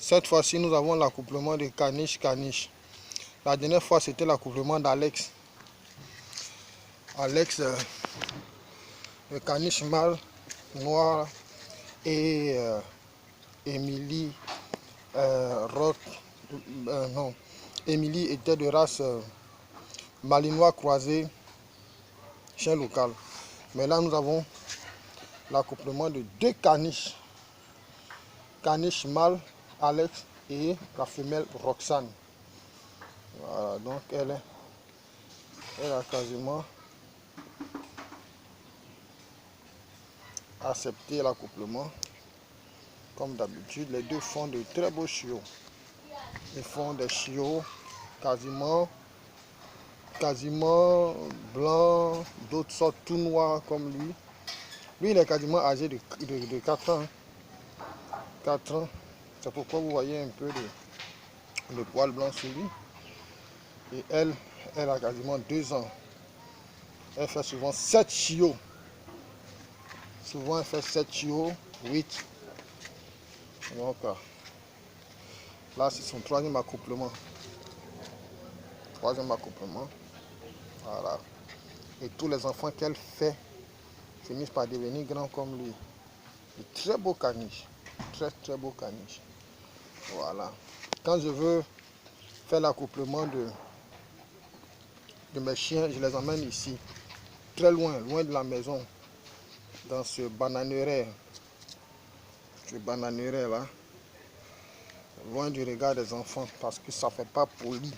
Cette fois-ci, nous avons l'accouplement de caniche-caniche. La dernière fois, c'était l'accouplement d'Alex. Alex, le caniche mâle noir et Émilie non. Émilie était de race malinois croisé, chien local. Mais là, nous avons l'accouplement de deux caniches. Caniche mâle, Alex, et la femelle Roxane. Voilà, donc elle a quasiment accepté l'accouplement. Comme d'habitude, les deux font de très beaux chiots. Ils font des chiots quasiment blancs, d'autres sortes tout noirs comme lui. Lui, il est quasiment âgé de 4 ans. 4 ans. C'est pourquoi vous voyez un peu de poils blancs sur lui. Et elle a quasiment 2 ans. Elle fait souvent 7 chiots. Souvent, elle fait 7 chiots, 8. Donc, là, c'est son troisième accouplement. Troisième accouplement. Voilà. Et tous les enfants qu'elle fait finissent par devenir grands comme lui. De très beaux caniches. Très, très beaux caniches. Voilà. Quand je veux faire l'accouplement de mes chiens, je les emmène ici. Très loin, loin de la maison. Dans ce bananeraie. Ce bananeraie là. Loin du regard des enfants. Parce que ça ne fait pas poli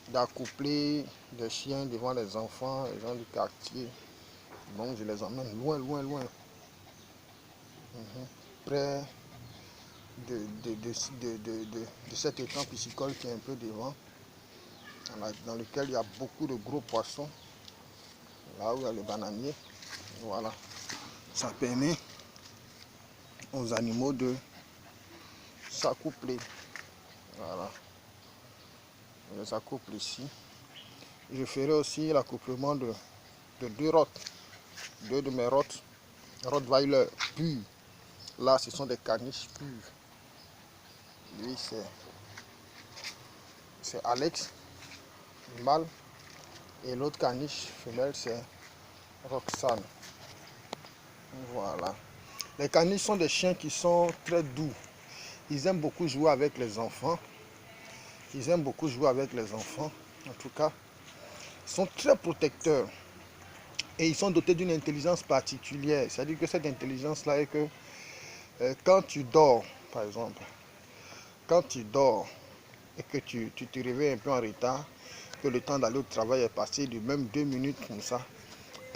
d'accoupler des chiens devant les enfants, les gens du quartier. Donc je les emmène loin, loin, loin. Près de cet étang piscicole qui est un peu devant, dans lequel il y a beaucoup de gros poissons. Là où il y a le bananier. Voilà. Ça permet aux animaux de s'accoupler. Voilà. Je les accouple ici. Je ferai aussi l'accouplement de 2 rottes. 2 de mes rottweiler purs. Là, ce sont des caniches purs. Lui, c'est Alex, mâle. Et l'autre caniche femelle, c'est Roxane. Voilà. Les caniches sont des chiens qui sont très doux. Ils aiment beaucoup jouer avec les enfants. Ils aiment beaucoup jouer avec les enfants. En tout cas, ils sont très protecteurs. Et ils sont dotés d'une intelligence particulière. C'est-à-dire que cette intelligence-là est que quand tu dors, par exemple, quand tu dors et que tu te réveilles un peu en retard, que le temps d'aller au travail est passé de même 2 minutes comme ça,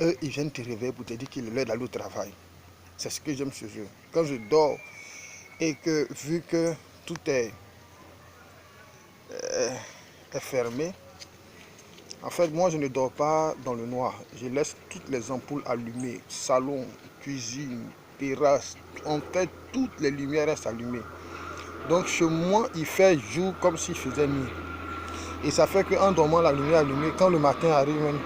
eux, ils viennent te réveiller pour te dire qu'il est l'heure d'aller au travail. C'est ce que j'aime chez eux. Quand je dors et que, vu que tout est fermé, en fait, moi, je ne dors pas dans le noir. Je laisse toutes les ampoules allumées. Salon, cuisine, terrasse. En fait, toutes les lumières restent allumées. Donc, chez moi, il fait jour comme s'il faisait nuit. Et ça fait qu'en dormant la lumière allumée, quand le matin arrive,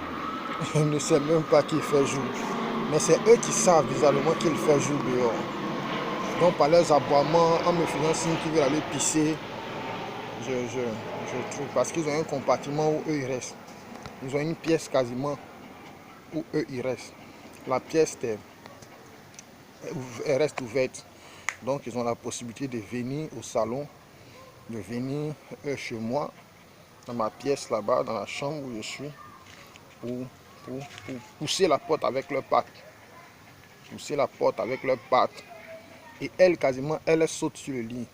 je ne sais même pas qu'il fait jour. Mais c'est eux qui savent bizarrement qu'il fait jour dehors. Donc, par leurs aboiements, en me faisant signe qu'ils veulent aller pisser, je trouve. Parce qu'ils ont un compartiment où eux, ils restent. Ils ont une pièce quasiment où eux ils restent. La pièce elle reste ouverte. Donc ils ont la possibilité de venir au salon, de venir chez moi, dans ma pièce là-bas, dans la chambre où je suis, pour pousser la porte avec leurs pattes. Pousser la porte avec leurs pattes. Et elle quasiment, elle saute sur le lit.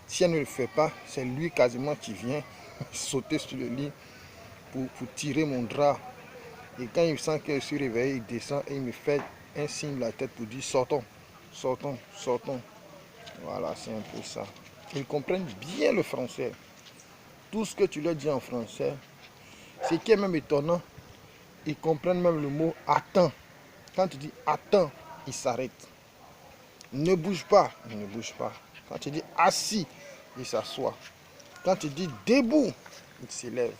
Si elle ne le fait pas, c'est lui quasiment qui vient sauter sur le lit pour tirer mon drap. Et quand il sent que je suis réveillé, il descend et il me fait un signe de la tête pour dire sortons, sortons, sortons. Voilà, c'est un peu ça. Ils comprennent bien le français. Tout ce que tu leur dis en français, ce qui est même étonnant, ils comprennent même le mot attends. Quand tu dis attends, ils s'arrêtent. Ne bouge pas, il ne bouge pas. Quand tu dis assis, il s'assoit. Quand tu dis debout, il s'élève.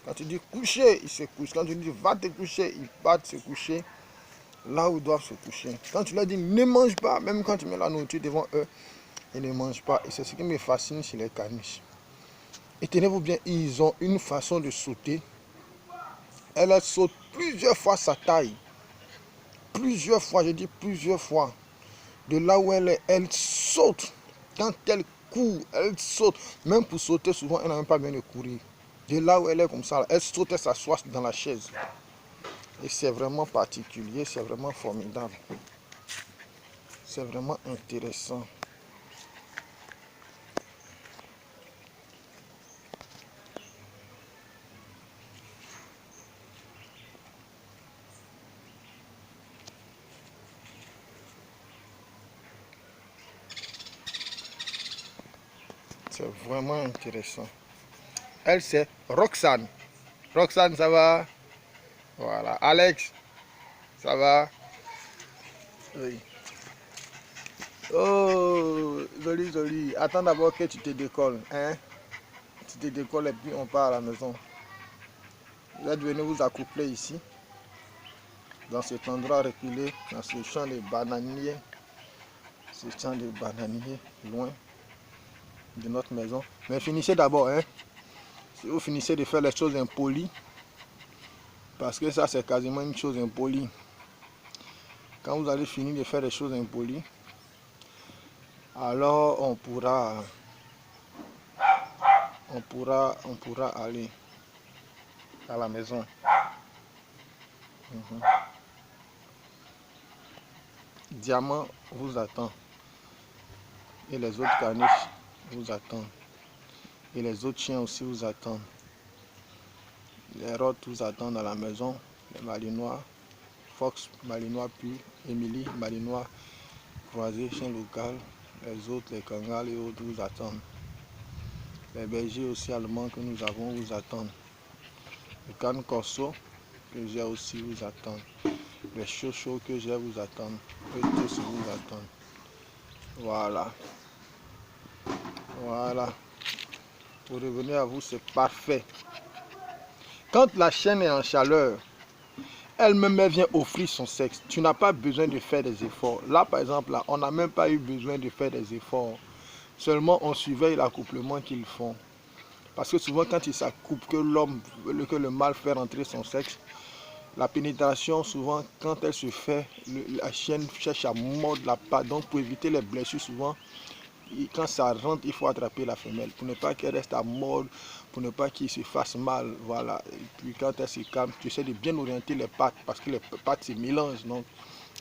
Quand tu dis coucher, il se couche. Quand tu dis va te coucher, ils partent se coucher là où ils doivent se coucher. Quand tu leur dis ne mange pas, même quand tu mets la nourriture devant eux, Ils ne mangent pas. Et c'est ce qui me fascine chez les caniches. Et tenez-vous bien, ils ont une façon de sauter. Elle saute plusieurs fois sa taille. Plusieurs fois, je dis plusieurs fois. De là où elle est, elle saute. Quand elle court, elle saute. Même pour sauter, souvent, elle n'a même pas besoin de courir. De là où elle est comme ça, elle saute, elle s'assoit dans la chaise. Et c'est vraiment particulier, c'est vraiment formidable. C'est vraiment intéressant. C'est vraiment intéressant. Elle, c'est Roxane. Roxane, ça va? Voilà. Alex, ça va? Oui. Oh, joli, joli. Attends d'abord que tu te décolles. Hein? Tu te décolles et puis on part à la maison. Vous êtes venus vous accoupler ici, dans cet endroit reculé, dans ce champ de bananiers. Ce champ de bananiers, loin de notre maison. Mais finissez d'abord, hein? Si vous finissez de faire les choses impolies, parce que ça c'est quasiment une chose impolie. Quand vous allez finir de faire les choses impolies, alors on pourra aller à la maison. Diamant vous attend. Et les autres caniches vous attendent. Et les autres chiens aussi vous attendent. Les rottes vous attendent à la maison. Les malinois, Fox, malinois pur, Émilie, malinois croisé, chien local. Les autres, les kangals et autres vous attendent. Les bergers aussi allemands que nous avons vous attendent. Les cannes corso que j'ai aussi vous attendent. Les chauds que j'ai vous attendent. Eux tous vous attendent. Voilà. Voilà. Pour revenir à vous, c'est parfait. Quand la chienne est en chaleur, elle-même vient offrir son sexe. Tu n'as pas besoin de faire des efforts. Là, par exemple, là, on n'a même pas eu besoin de faire des efforts. Seulement, on surveille l'accouplement qu'ils font. Parce que souvent, quand ils s'accouplent, que le mâle fait rentrer son sexe, la pénétration, souvent, quand elle se fait, la chienne cherche à mordre la patte. Donc, pour éviter les blessures, souvent, quand ça rentre, il faut attraper la femelle pour ne pas qu'elle reste à mordre, pour ne pas qu'il se fasse mal. Voilà. Et puis, quand elle se calme, tu essaies de bien orienter les pattes parce que les pattes se mélangent. Donc,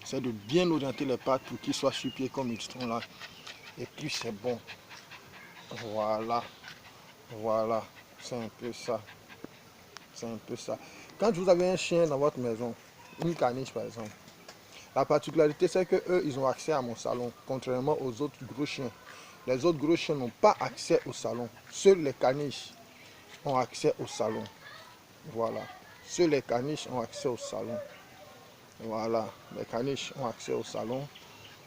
c'est de bien orienter les pattes pour qu'ils soient sur pied comme ils sont là. Et puis, c'est bon. Voilà. Voilà. C'est un peu ça. C'est un peu ça. Quand vous avez un chien dans votre maison, une caniche par exemple, la particularité c'est que eux ils ont accès à mon salon, contrairement aux autres gros chiens. Les autres gros chiens n'ont pas accès au salon. Seuls les caniches ont accès au salon. Voilà. Seuls les caniches ont accès au salon. Voilà. Les caniches ont accès au salon.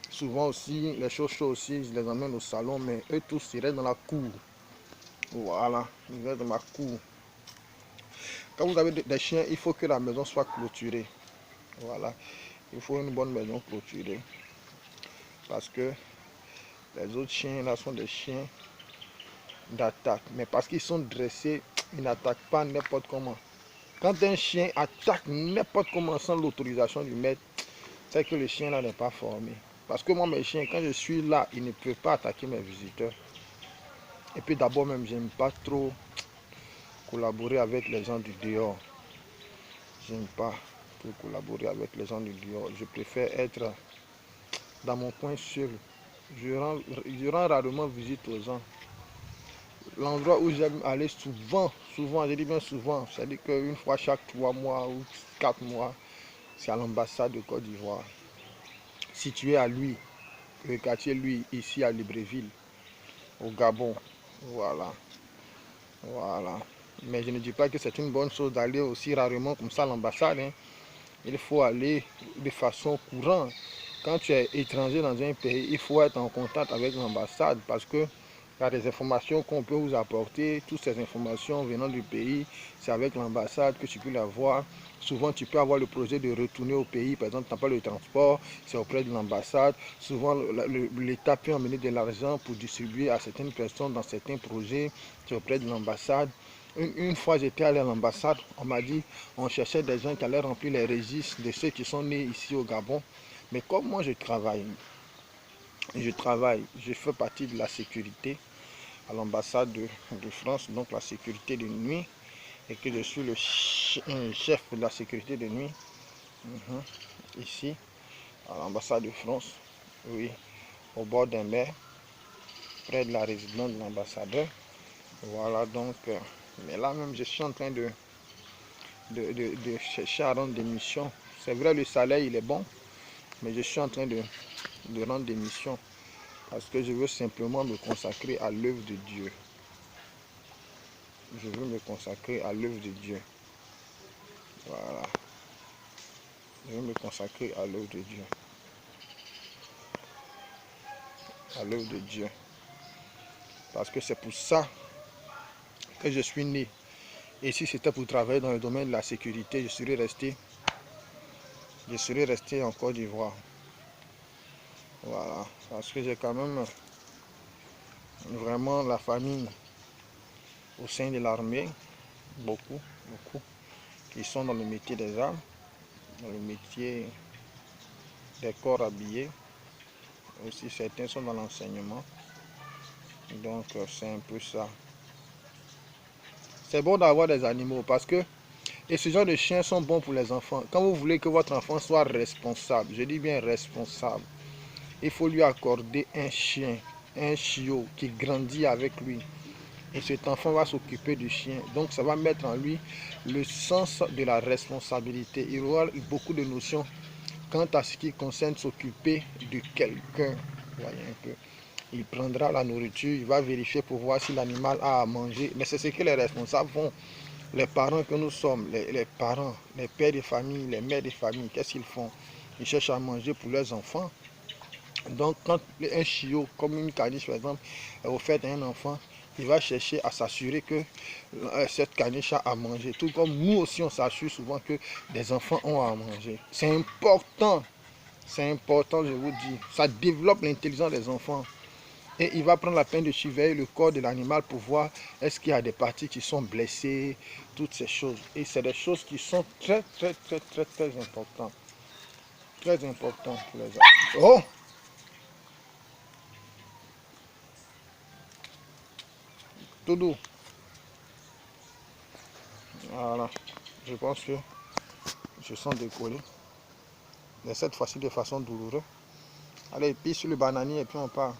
Souvent aussi, les chauds aussi, je les emmène au salon, mais eux tous ils restent dans la cour. Voilà. Ils restent dans ma cour. Quand vous avez des chiens, il faut que la maison soit clôturée. Voilà. Il faut une bonne maison clôturée. Parce que les autres chiens là sont des chiens d'attaque. Mais parce qu'ils sont dressés, ils n'attaquent pas n'importe comment. Quand un chien attaque n'importe comment sans l'autorisation du maître, c'est que le chien là n'est pas formé. Parce que moi, mes chiens, quand je suis là, ils ne peuvent pas attaquer mes visiteurs. Et puis d'abord même, j'aime pas trop collaborer avec les gens du dehors. J'aime pas trop collaborer avec les gens du dehors. Je préfère être dans mon coin seul. Je rends rarement visite aux gens. L'endroit où j'aime aller souvent, je dis bien souvent, c'est-à-dire qu'une fois chaque 3 mois ou 4 mois, c'est à l'ambassade de Côte d'Ivoire. Situé à Lui, le quartier Lui, ici à Libreville, au Gabon. Voilà. Voilà. Mais je ne dis pas que c'est une bonne chose d'aller aussi rarement comme ça à l'ambassade. Hein. Il faut aller de façon courante. Quand tu es étranger dans un pays, il faut être en contact avec l'ambassade parce que Il y a des informations qu'on peut vous apporter. Toutes ces informations venant du pays, c'est avec l'ambassade que tu peux l'avoir. Souvent, tu peux avoir le projet de retourner au pays. Par exemple, tu n'as pas le transport, c'est auprès de l'ambassade. Souvent, l'État peut emmener de l'argent pour distribuer à certaines personnes dans certains projets. C'est auprès de l'ambassade. Une fois, j'étais allé à l'ambassade. On m'a dit on cherchait des gens qui allaient remplir les registres de ceux qui sont nés ici au Gabon. Mais comme moi, je fais partie de la sécurité à l'ambassade de France, donc la sécurité de nuit, et que je suis le chef de la sécurité de nuit ici à l'ambassade de France, oui, au bord d'un mer, près de la résidence de l'ambassadeur. Voilà donc, mais là même je suis en train de chercher à rendre des missions. C'est vrai, le salaire il est bon, mais je suis en train de rendre des missions parce que je veux simplement me consacrer à l'œuvre de Dieu. Je veux me consacrer à l'œuvre de Dieu. Voilà. Je veux me consacrer à l'œuvre de Dieu. À l'œuvre de Dieu. Parce que c'est pour ça que je suis né. Et si c'était pour travailler dans le domaine de la sécurité, je serais resté en Côte d'Ivoire. Voilà. Parce que j'ai quand même vraiment la famille au sein de l'armée. Beaucoup, qui sont dans le métier des armes, dans le métier des corps habillés. Aussi, certains sont dans l'enseignement. Donc, c'est un peu ça. C'est bon d'avoir des animaux parce que, et ce genre de chiens sont bons pour les enfants. Quand vous voulez que votre enfant soit responsable, je dis bien responsable, il faut lui accorder un chien, un chiot qui grandit avec lui. Et cet enfant va s'occuper du chien. Donc, ça va mettre en lui le sens de la responsabilité. Il aura beaucoup de notions quant à ce qui concerne s'occuper de quelqu'un. Voyez un peu. Il prendra la nourriture, il va vérifier pour voir si l'animal a à manger. Mais c'est ce que les responsables font. Les parents que nous sommes, les parents, les pères de famille, les mères de famille, qu'est-ce qu'ils font? Ils cherchent à manger pour leurs enfants. Donc, quand un chiot, comme une caniche par exemple, est offerte à un enfant, il va chercher à s'assurer que cette caniche a à manger. Tout comme nous aussi, on s'assure souvent que des enfants ont à manger. C'est important. C'est important, je vous dis. Ça développe l'intelligence des enfants. Et il va prendre la peine de surveiller le corps de l'animal pour voir est-ce qu'il y a des parties qui sont blessées, toutes ces choses. Et c'est des choses qui sont très importantes. Très importantes pour les enfants. Oh! Tout doux. Voilà. Je pense que je sens décoller. Mais cette fois-ci de façon douloureuse. Allez, pisse sur le bananier et puis on part.